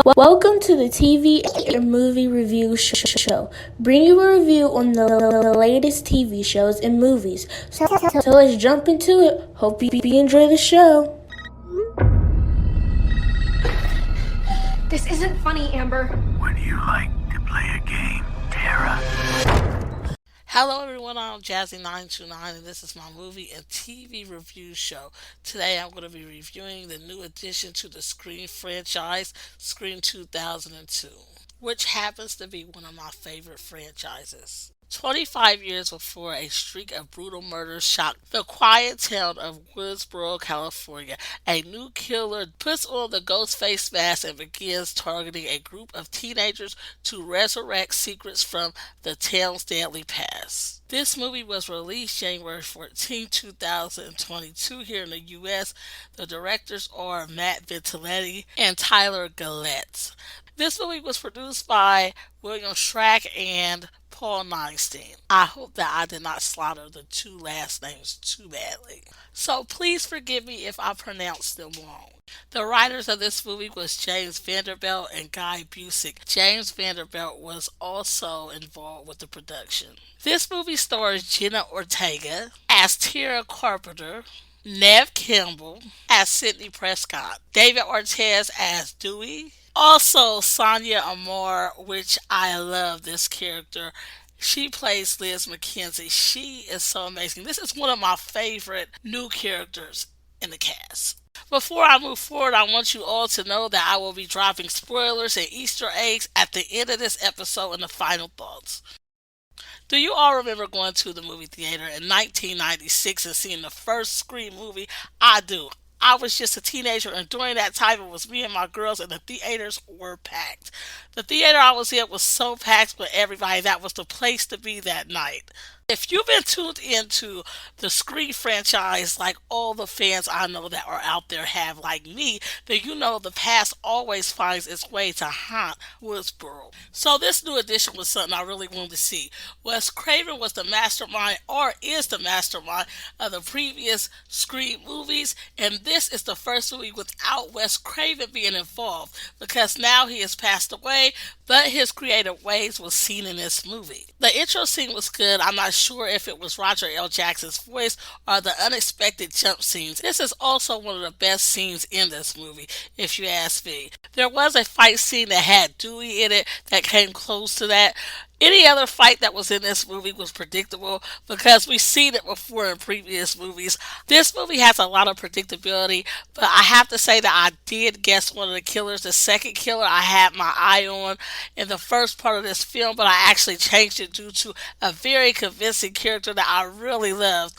Welcome to the TV and movie review show. Bring you a review on the latest TV shows and movies. So let's jump into it. Hope you enjoy the show. This isn't funny, Amber. Would you like to play a game, Tara? Hello everyone, I'm Jazzy929 and this is my movie and TV review show. Today I'm going to be reviewing the new addition to the Scream franchise, Scream 2002, which happens to be one of my favorite franchises. 25 years before a streak of brutal murders shocked the quiet town of Woodsboro, California, a new killer puts on the ghost face mask and begins targeting a group of teenagers to resurrect secrets from the town's deadly past. This movie was released January 14, 2022 here in the U.S. The directors are Matt Ventiletti and Tyler Gillette. This movie was produced by William Schrack and Paul Neinstein. I hope that I did not slaughter the two last names too badly. So please forgive me if I pronounced them wrong. The writers of this movie was James Vanderbilt and Guy Busick. James Vanderbilt was also involved with the production. This movie stars Jenna Ortega as Tara Carpenter, Neve Campbell as Sidney Prescott, David Ortiz as Dewey. Also, Sonia Amor, which I love this character. She plays Liz McKenzie. She is so amazing. This is one of my favorite new characters in the cast. Before I move forward, I want you all to know that I will be dropping spoilers and Easter eggs at the end of this episode and the final thoughts. Do you all remember going to the movie theater in 1996 and seeing the first Scream movie? I do. I was just a teenager, and during that time, it was me and my girls, and the theaters were packed. The theater I was in was so packed with everybody. That was the place to be that night. If you've been tuned into the Scream franchise, like all the fans I know that are out there have, like me, then you know the past always finds its way to haunt Woodsboro. So this new addition was something I really wanted to see. Wes Craven was the mastermind, or is the mastermind, of the previous Scream movies, and this is the first movie without Wes Craven being involved, because now he has passed away, but his creative ways was seen in this movie. The intro scene was good. I'm not sure if it was Roger L. Jackson's voice or the unexpected jump scenes. This is also one of the best scenes in this movie, if you ask me. There was a fight scene that had Dewey in it that came close to that. Any other fight that was in this movie was predictable because we've seen it before in previous movies. This movie has a lot of predictability, but I have to say that I did guess one of the killers. The second killer I had my eye on in the first part of this film, but I actually changed it due to a very convincing character that I really loved.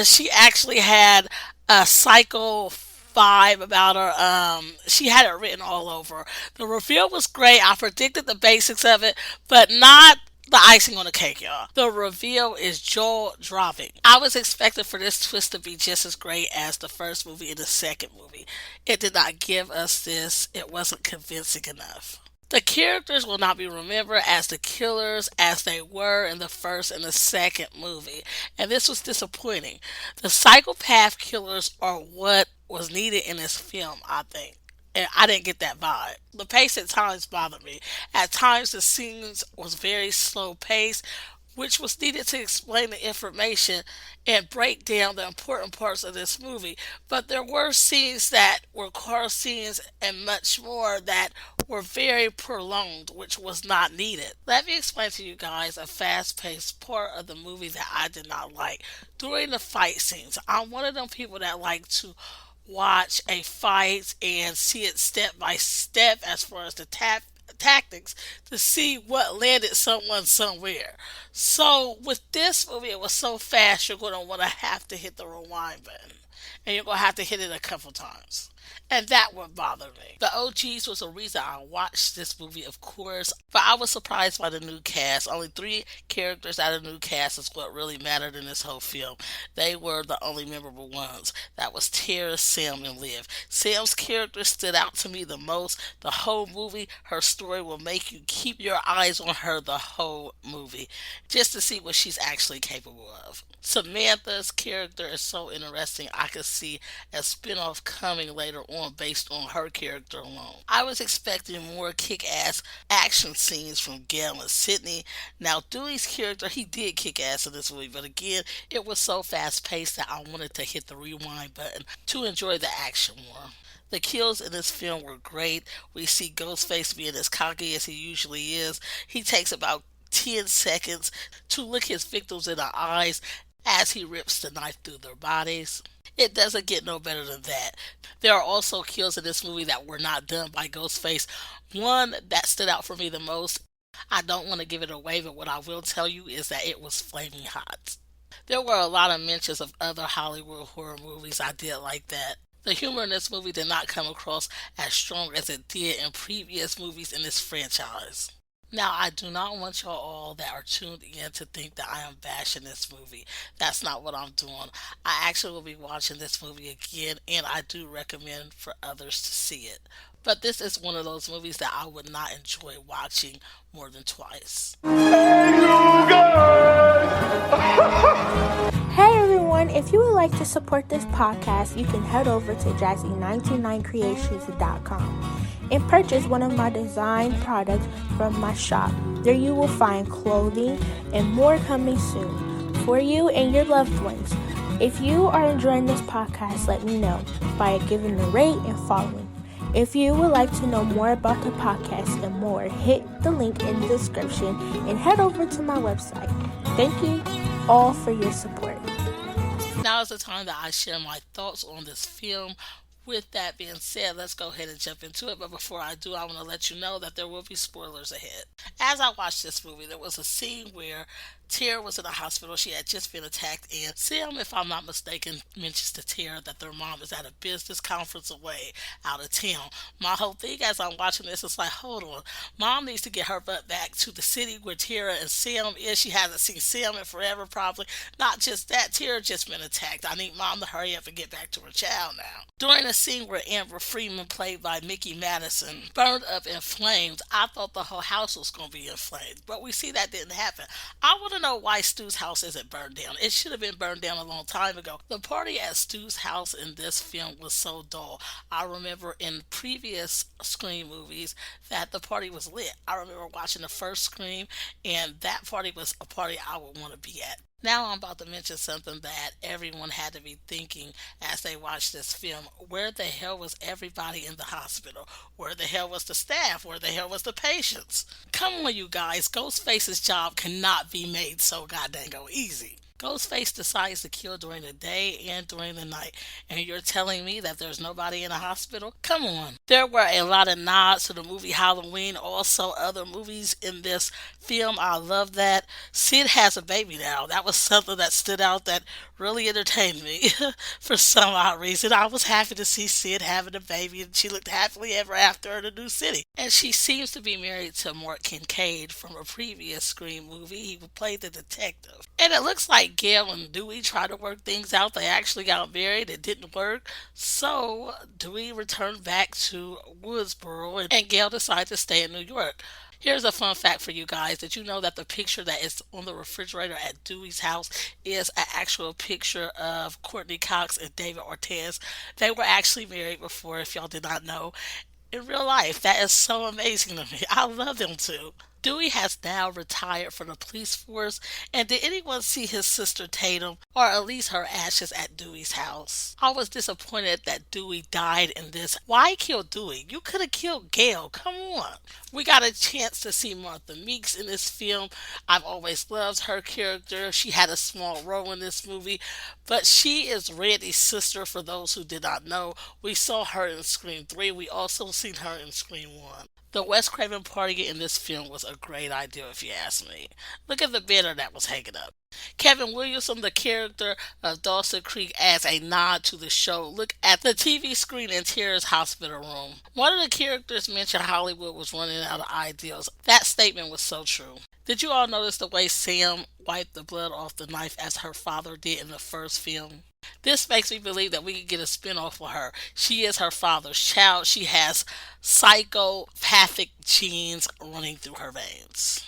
She actually had a psycho vibe about her. She had it written all over. The reveal was great. I predicted the basics of it, but not the icing on the cake, y'all. The reveal is jaw-dropping. I was expecting for this twist to be just as great as the first movie and the second movie. It did not give us this. It wasn't convincing enough. The characters will not be remembered as the killers as they were in the first and the second movie, and this was disappointing. The psychopath killers are what was needed in this film, I think. And I didn't get that vibe. The pace at times bothered me. At times the scenes was very slow paced, which was needed to explain the information and break down the important parts of this movie. But there were scenes that were car scenes and much more that were very prolonged, which was not needed. Let me explain to you guys a fast-paced part of the movie that I did not like. During the fight scenes, I'm one of them people that like to watch a fight and see it step by step as far as the tactics to see what landed someone somewhere. So with this movie, it was so fast, you're going to want to have to hit the rewind button. And you're going to have to hit it a couple times. And that would bother me. The OGs was a reason I watched this movie, of course, but I was surprised by the new cast. Only 3 characters out of the new cast is what really mattered in this whole film. They were the only memorable ones. That was Tara, Sam, and Liv. Sam's character stood out to me the most. The whole movie, her story will make you keep your eyes on her the whole movie, just to see what she's actually capable of. Samantha's character is so interesting. I could see a spinoff coming later later on based on her character alone. I was expecting more kick-ass action scenes from Gail and Sydney. Now, Dewey's character, he did kick ass in this movie, but again, it was so fast-paced that I wanted to hit the rewind button to enjoy the action more. The kills in this film were great. We see Ghostface being as cocky as he usually is. He takes about 10 seconds to look his victims in the eyes as he rips the knife through their bodies. It doesn't get no better than that. There are also kills in this movie that were not done by Ghostface. One that stood out for me the most, I don't want to give it away, but what I will tell you is that it was flaming hot. There were a lot of mentions of other Hollywood horror movies. I did like that. The humor in this movie did not come across as strong as it did in previous movies in this franchise. Now, I do not want y'all all that are tuned in to think that I am bashing this movie. That's not what I'm doing. I actually will be watching this movie again, and I do recommend for others to see it. But this is one of those movies that I would not enjoy watching more than twice. Hey everyone, if you would like to support this podcast, you can head over to jazzy929creations.com and purchase one of my design products from my shop. There you will find clothing and more coming soon for you and your loved ones. If you are enjoying this podcast, let me know by giving a rate and following. If you would like to know more about the podcast and more, hit the link in the description and head over to my website. Thank you all for your support. Now is the time that I share my thoughts on this film. With that being said, let's go ahead and jump into it. But before I do, I want to let you know that there will be spoilers ahead. As I watched this movie, there was a scene where Tara was in the hospital. She had just been attacked, and Sam, if I'm not mistaken, mentions to Tara that their mom is at a business conference away out of town. My whole thing as I'm watching this is like, hold on, mom needs to get her butt back to the city where Tara and Sam is. She hasn't seen Sam in forever, probably. Not just that, Tara just been attacked. I need mom to hurry up and get back to her child now. During a scene where Amber Freeman, played by Mickey Madison, burned up in flames, I thought the whole house was going to be in flames, but we see that didn't happen. I want to know why Stu's house isn't burned down. It should have been burned down a long time ago. The party at Stu's house in this film was so dull. I remember in previous Scream movies that the party was lit. I remember watching the first Scream, and that party was a party I would want to be at. Now I'm about to mention something that everyone had to be thinking as they watched this film. Where the hell was everybody in the hospital? Where the hell was the staff? Where the hell was the patients? Come on, you guys. Ghostface's job cannot be made so goddamn easy. Ghostface decides to kill during the day and during the night, and you're telling me that there's nobody in the hospital? Come on. There were a lot of nods to the movie Halloween, also other movies in this film. I love that. Sid has a baby now. That was something that stood out that really entertained me for some odd reason. I was happy to see Sid having a baby, and she looked happily ever after in the new city. And she seems to be married to Mark Kincaid from a previous Scream movie. He played the detective. And it looks like Gail and Dewey tried to work things out. They actually got married. It didn't work. So Dewey returned back to Woodsboro, and Gail decided to stay in New York. Here's a fun fact for you guys. Did you know that the picture that is on the refrigerator at Dewey's house is an actual picture of Courtney Cox and David Ortiz? They were actually married before, if y'all did not know. In real life, that is so amazing to me. I love them too. Dewey has now retired from the police force, and did anyone see his sister Tatum, or at least her ashes at Dewey's house? I was disappointed that Dewey died in this. Why kill Dewey? You could have killed Gail. Come on. We got a chance to see Martha Meeks in this film. I've always loved her character. She had a small role in this movie, but she is Randy's sister, for those who did not know. We saw her in Scream 3. We also seen her in Scream 1. The Wes Craven party in this film was a great idea, if you ask me. Look at the banner that was hanging up. Kevin Williamson, the character of Dawson Creek, adds a nod to the show. Look at the TV screen in Tara's hospital room. One of the characters mentioned Hollywood was running out of ideas. That statement was so true. Did you all notice the way Sam wiped the blood off the knife as her father did in the first film? This makes me believe that we could get a spinoff for her. She is her father's child. She has psychopathic genes running through her veins.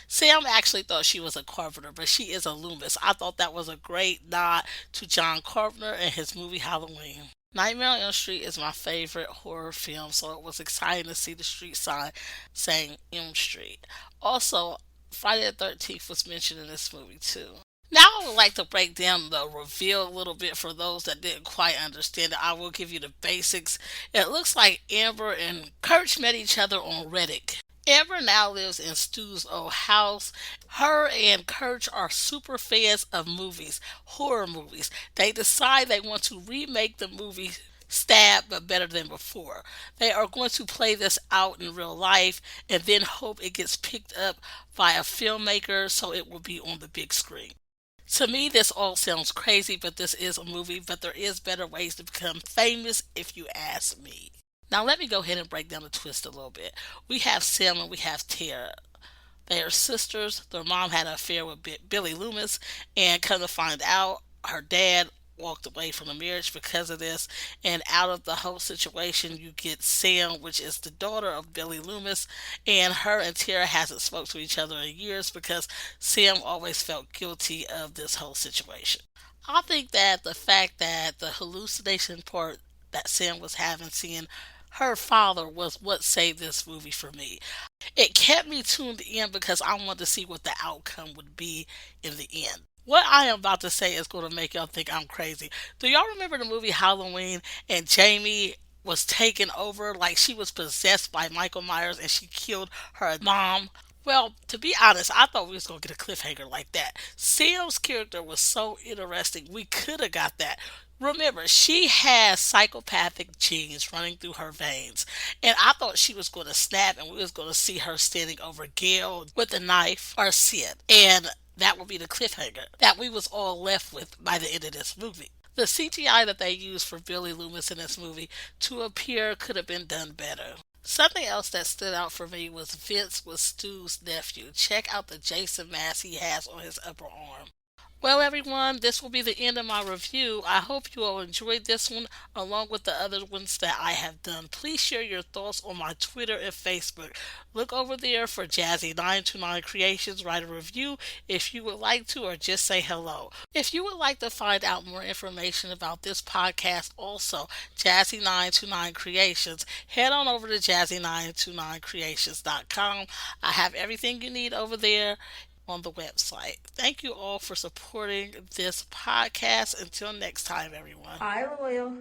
Sam actually thought she was a Carpenter, but she is a Loomis. I thought that was a great nod to John Carpenter and his movie Halloween. Nightmare on Elm Street is my favorite horror film, so it was exciting to see the street sign saying Elm Street. Also, Friday the 13th was mentioned in this movie too. Now I would like to break down the reveal a little bit for those that didn't quite understand it. I will give you the basics. It looks like Amber and Kirch met each other on Reddit. Amber now lives in Stu's old house. Her and Kirch are super fans of movies, horror movies. They decide they want to remake the movie Stab but better than before. They are going to play this out in real life and then hope it gets picked up by a filmmaker so it will be on the big screen. To me, this all sounds crazy, but this is a movie, but there is better ways to become famous if you ask me. Now let me go ahead and break down the twist a little bit. We have Sam and we have Tara. They are sisters. Their mom had an affair with Billy Loomis, and come to find out, her dad walked away from the marriage because of this. And out of the whole situation, you get Sam, which is the daughter of Billy Loomis, and her and Tara hasn't spoke to each other in years because Sam always felt guilty of this whole situation. I think that the fact that the hallucination part that Sam was having, seeing her father, was what saved this movie for me. It kept me tuned in because I wanted to see what the outcome would be in the end. What I am about to say is going to make y'all think I'm crazy. Do y'all remember the movie Halloween and Jamie was taken over like she was possessed by Michael Myers and she killed her mom? Well, to be honest, I thought we was gonna get a cliffhanger like that. Sam's character was so interesting. We could have got that. Remember, she has psychopathic genes running through her veins, and I thought she was going to snap, and we was going to see her standing over Gail with a knife or Sid, and that would be the cliffhanger that we was all left with by the end of this movie. The CGI that they used for Billy Loomis in this movie to appear could have been done better. Something else that stood out for me was Vince was Stu's nephew. Check out the Jason mask he has on his upper arm. Well, everyone, this will be the end of my review. I hope you all enjoyed this one along with the other ones that I have done. Please share your thoughts on my Twitter and Facebook. Look over there for Jazzy929 Creations. Write a review if you would like to, or just say hello. If you would like to find out more information about this podcast, also Jazzy929 Creations, head on over to Jazzy929Creations.com. I have everything you need over there on the website. Thank you all for supporting this podcast. Until next time, everyone. I royal.